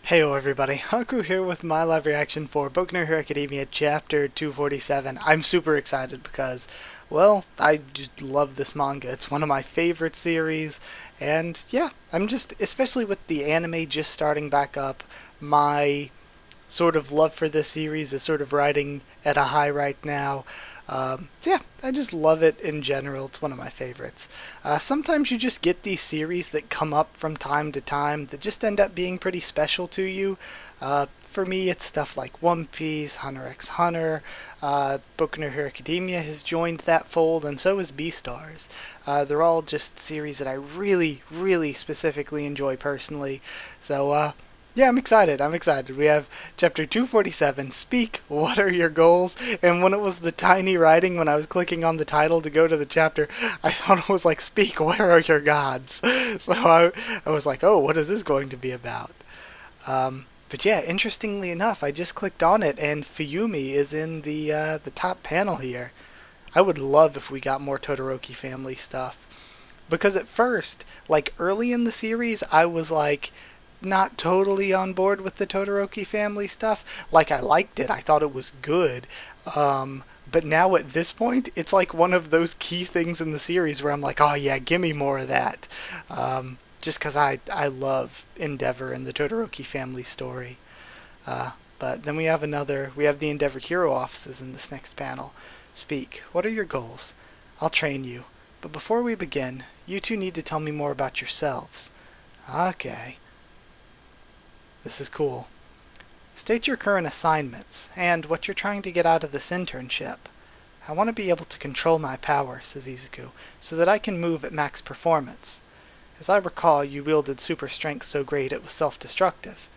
Heyo everybody, Haku here with my live reaction for Boku no Hero Academia Chapter 247. I'm super excited because, well, I just love this manga. It's one of my favorite series, and yeah, I'm just, especially with the anime just starting back up, my sort of love for this series is sort of riding at a high right now. So yeah, I just love it in general. It's one of my favorites. Sometimes you just get these series that come up from time to time that just end up being pretty special to you. For me, it's stuff like One Piece, Hunter x Hunter, Boku no Hero Academia has joined that fold, and so has Beastars. They're all just series that I really, really specifically enjoy personally. So, yeah, I'm excited. I'm excited. We have chapter 247, Speak, What Are Your Goals? And when it was the tiny writing, when I was clicking on the title to go to the chapter, I thought it was like, Speak, Where Are Your Gods? So I was like, oh, what is this going to be about? But yeah, interestingly enough, I just clicked on it, and Fuyumi is in the top panel here. I would love if we got more Todoroki family stuff. Because at first, like early in the series, I was like, not totally on board with the Todoroki family stuff. Like, I liked it. I thought it was good. But now at this point, it's like one of those key things in the series where I'm like, oh yeah, give me more of that. Just because I love Endeavor and the Todoroki family story. But then we have the Endeavor Hero offices in this next panel. Speak, what are your goals? I'll train you. But before we begin, you two need to tell me more about yourselves. Okay. This is cool. State your current assignments, and what you're trying to get out of this internship. I want to be able to control my power, says Izuku, so that I can move at max performance. As I recall, you wielded super strength so great it was self-destructive.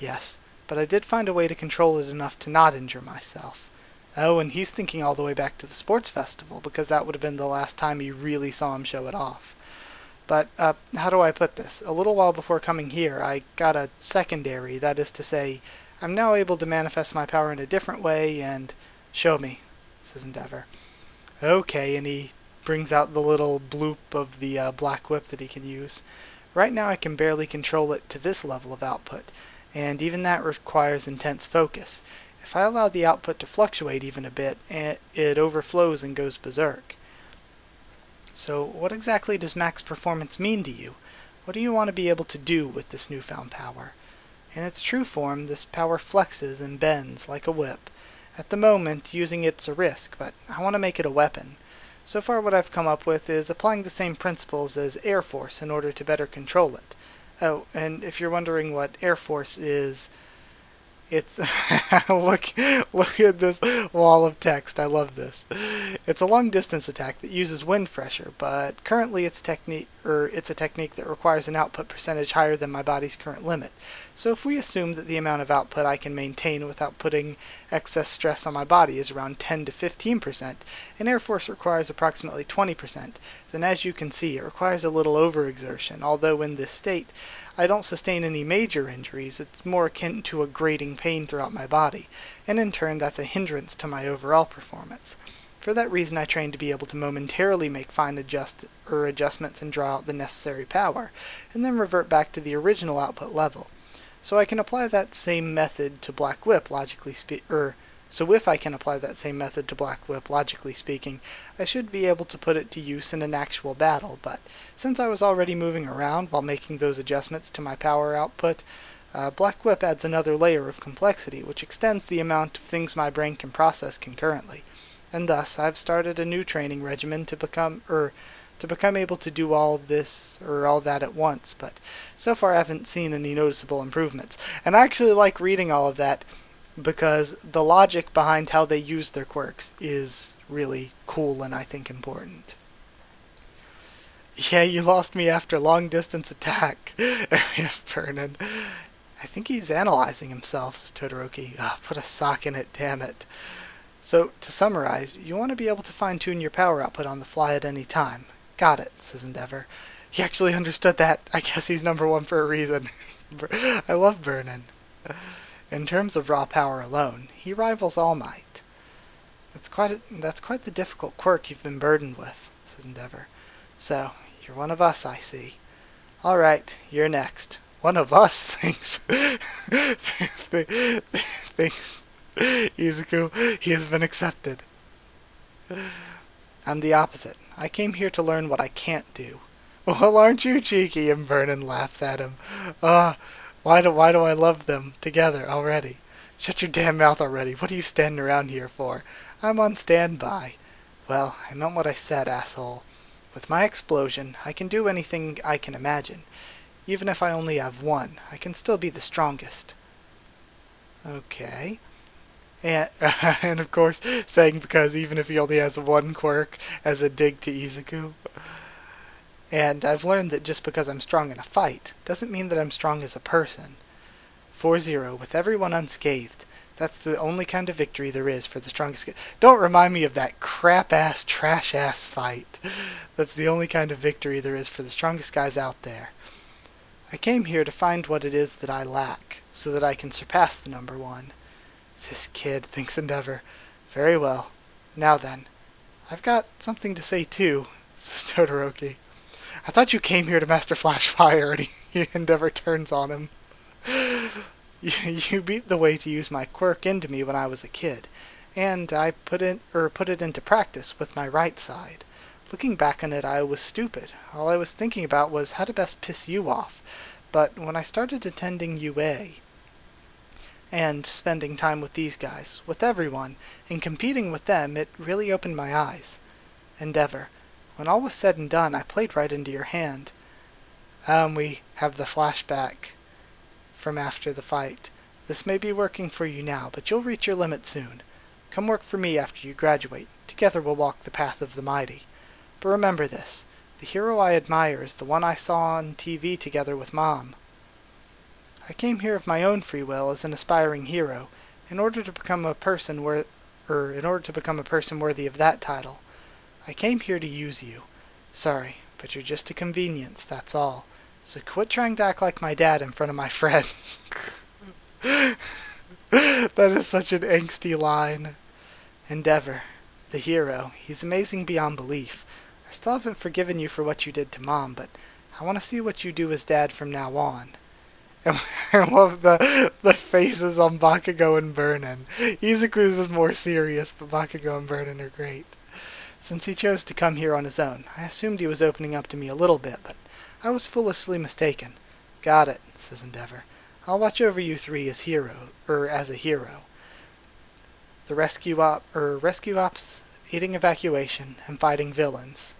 Yes, but I did find a way to control it enough to not injure myself. Oh, and he's thinking all the way back to the sports festival, because that would have been the last time you really saw him show it off. But, how do I put this? A little while before coming here, I got a secondary, that is to say, I'm now able to manifest my power in a different way, and show me, says Endeavor. Okay, and he brings out the little bloop of the black whip that he can use. Right now I can barely control it to this level of output, and even that requires intense focus. If I allow the output to fluctuate even a bit, it overflows and goes berserk. So what exactly does max performance mean to you? What do you want to be able to do with this newfound power? In its true form, this power flexes and bends like a whip. At the moment, using it's a risk, but I want to make it a weapon. So far what I've come up with is applying the same principles as Air Force in order to better control it. Oh, and if you're wondering what Air Force is, it's look at this wall of text. I love this. It's a long distance attack that uses wind pressure, but currently it's a technique that requires an output percentage higher than my body's current limit. So if we assume that the amount of output I can maintain without putting excess stress on my body is around 10 to 15%, and Air Force requires approximately 20%, then as you can see, it requires a little overexertion, although in this state, I don't sustain any major injuries. It's more akin to a grating pain throughout my body, and in turn that's a hindrance to my overall performance. For that reason I train to be able to momentarily make fine adjustments and draw out the necessary power, and then revert back to the original output level. So I can apply that same method to Black Whip, So if I can apply that same method to Black Whip, logically speaking, I should be able to put it to use in an actual battle, but since I was already moving around while making those adjustments to my power output, Black Whip adds another layer of complexity, which extends the amount of things my brain can process concurrently. And thus, I've started a new training regimen to become able to do all that at once, but so far I haven't seen any noticeable improvements. And I actually like reading all of that, because the logic behind how they use their quirks is really cool and I think important. Yeah, you lost me after long distance attack. Vernon. I think he's analyzing himself, says Todoroki. Put a sock in it, damn it. So, to summarize, you want to be able to fine-tune your power output on the fly at any time. Got it, says Endeavor. He actually understood that. I guess he's number one for a reason. I love Vernon. In terms of raw power alone, he rivals All Might. That's quite the difficult quirk you've been burdened with, says Endeavor. So, you're one of us, I see. All right, you're next. One of us thinks thinks Izuku, he has been accepted. I'm the opposite. I came here to learn what I can't do. Well, aren't you cheeky? And Vernon laughs at him. Why do I love them together already? Shut your damn mouth already. What are you standing around here for? I'm on standby. Well, I meant what I said, asshole. With my explosion, I can do anything I can imagine. Even if I only have one, I can still be the strongest. Okay. And, and of course, saying because even if he only has one quirk as a dig to Izuku. And I've learned that just because I'm strong in a fight doesn't mean that I'm strong as a person. 4-0 with everyone unscathed. That's the only kind of victory there is for the strongest. Don't remind me of that crap-ass, trash-ass fight. That's the only kind of victory there is for the strongest guys out there. I came here to find what it is that I lack, so that I can surpass the number one. This kid, thinks Endeavor. Very well. Now then, I've got something to say too, says Todoroki. I thought you came here to master Flash Fire, and Endeavor turns on him. You beat the way to use my quirk into me when I was a kid, and I put it into practice with my right side. Looking back on it, I was stupid. All I was thinking about was how to best piss you off. But when I started attending UA and spending time with these guys, with everyone, and competing with them, it really opened my eyes. Endeavor, when all was said and done, I played right into your hand. We have the flashback from after the fight. This may be working for you now, but you'll reach your limit soon. Come work for me after you graduate. Together we'll walk the path of the mighty. But remember this, the hero I admire is the one I saw on TV together with Mom. I came here of my own free will as an aspiring hero, in order to become a person worthy of that title. I came here to use you. Sorry, but you're just a convenience, that's all. So quit trying to act like my dad in front of my friends. That is such an angsty line. Endeavor, the hero, he's amazing beyond belief. I still haven't forgiven you for what you did to Mom, but I want to see what you do as Dad from now on. And I love the faces on Bakugo and Vernon. Izuku's is more serious, but Bakugo and Vernon are great. Since he chose to come here on his own, I assumed he was opening up to me a little bit, but I was foolishly mistaken. Got it, says Endeavor. I'll watch over you three as a hero. The rescue ops, aiding evacuation, and fighting villains.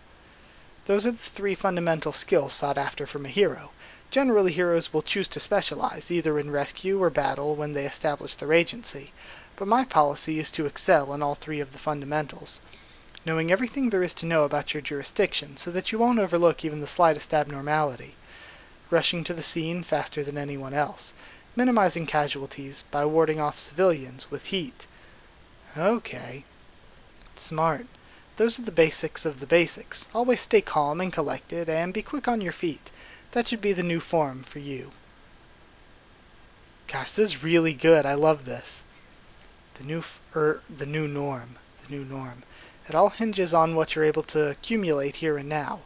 Those are the three fundamental skills sought after from a hero. Generally, heroes will choose to specialize, either in rescue or battle when they establish their agency, but my policy is to excel in all three of the fundamentals. Knowing everything there is to know about your jurisdiction, so that you won't overlook even the slightest abnormality. Rushing to the scene faster than anyone else. Minimizing casualties by warding off civilians with heat. Okay. Smart. Those are the basics of the basics. Always stay calm and collected, and be quick on your feet. That should be the new form for you. Gosh, this is really good. I love this. The new norm. It all hinges on what you're able to accumulate here and now.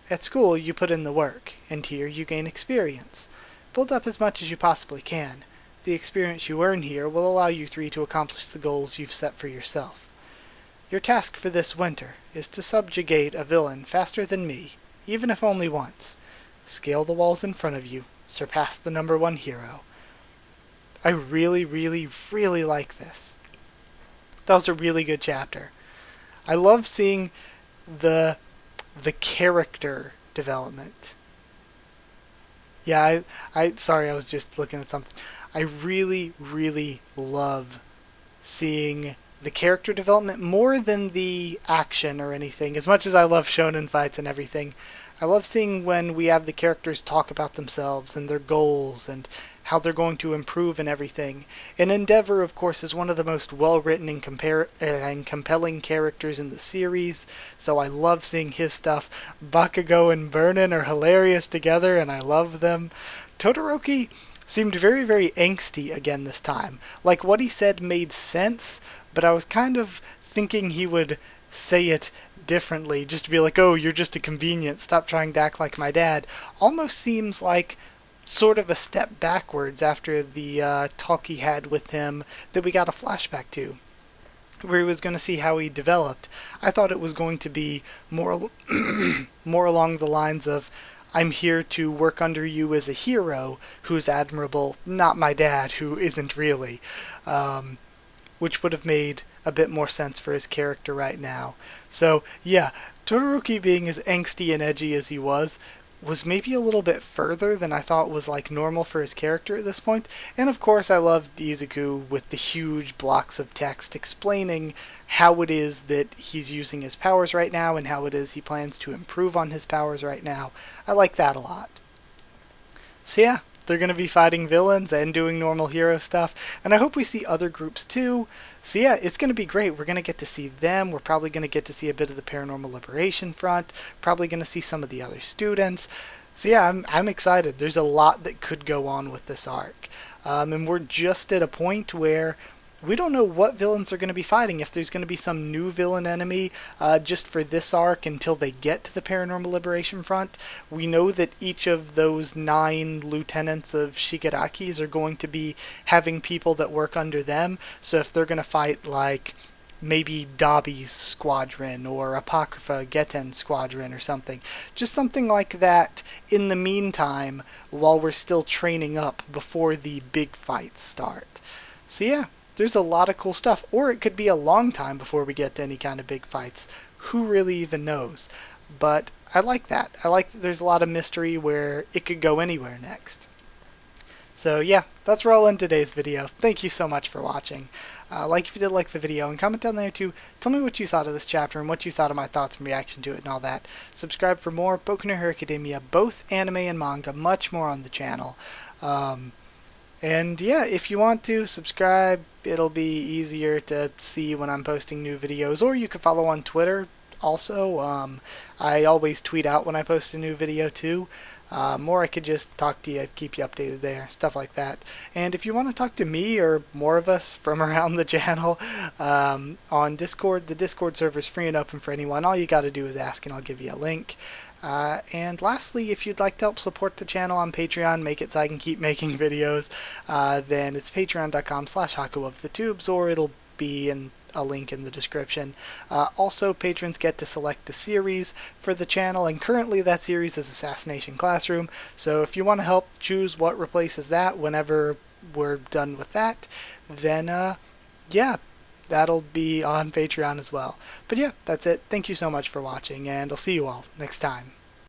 At school, you put in the work, and here you gain experience. Build up as much as you possibly can. The experience you earn here will allow you three to accomplish the goals you've set for yourself. Your task for this winter is to subjugate a villain faster than me, even if only once. Scale the walls in front of you, surpass the number one hero. I really, really, really like this. That was a really good chapter. I love seeing the character development. Yeah, sorry, I was just looking at something. I really, really love seeing the character development more than the action or anything. As much as I love shonen fights and everything, I love seeing when we have the characters talk about themselves and their goals and how they're going to improve and everything. And Endeavor, of course, is one of the most well-written and compelling characters in the series, so I love seeing his stuff. Bakugo and Vernon are hilarious together, and I love them. Todoroki seemed very, very angsty again this time. Like, what he said made sense, but I was kind of thinking he would say it differently, just to be like, oh, you're just a convenience, stop trying to act like my dad. Almost seems like sort of a step backwards after the talk he had with him that we got a flashback to, where he was going to see how he developed. I thought it was going to be more more along the lines of, I'm here to work under you as a hero who's admirable, not my dad who isn't really, which would have made a bit more sense for his character right now. So yeah, Todoroki being as angsty and edgy as he was maybe a little bit further than I thought was like normal for his character at this point. And of course I loved Izuku with the huge blocks of text explaining how it is that he's using his powers right now and how it is he plans to improve on his powers right now. I like that a lot. So yeah, they're going to be fighting villains and doing normal hero stuff, and I hope we see other groups too. So yeah, it's going to be great. We're going to get to see them. We're probably going to get to see a bit of the Paranormal Liberation Front. Probably going to see some of the other students. So yeah, I'm excited. There's a lot that could go on with this arc. And we're just at a point where we don't know what villains are going to be fighting, if there's going to be some new villain enemy just for this arc until they get to the Paranormal Liberation Front. We know that each of those 9 lieutenants of Shigaraki's are going to be having people that work under them, so if they're going to fight like maybe Dabi's squadron or Apocrypha Geten's squadron or something, just something like that in the meantime while we're still training up before the big fights start. So yeah, there's a lot of cool stuff, or it could be a long time before we get to any kind of big fights. Who really even knows? But I like that. I like that there's a lot of mystery where it could go anywhere next. So yeah, that's where I'll end today's video. Thank you so much for watching. Like if you did like the video, and comment down there too. Tell me what you thought of this chapter and what you thought of my thoughts and reaction to it and all that. Subscribe for more Boku no Hero Academia, both anime and manga, much more on the channel. And yeah, if you want to subscribe, it'll be easier to see when I'm posting new videos, or you can follow on Twitter also. I always tweet out when I post a new video too. Or I could just talk to you, keep you updated there, stuff like that. And if you want to talk to me or more of us from around the channel on Discord, the Discord server is free and open for anyone. All you got to do is ask and I'll give you a link. And lastly, if you'd like to help support the channel on Patreon, make it so I can keep making videos, then it's patreon.com/Haku of the Tubes, or it'll be in a link in the description. Also, patrons get to select the series for the channel, and currently that series is Assassination Classroom, so if you want to help choose what replaces that whenever we're done with that, then yeah, that'll be on Patreon as well. But yeah, that's it. Thank you so much for watching, and I'll see you all next time.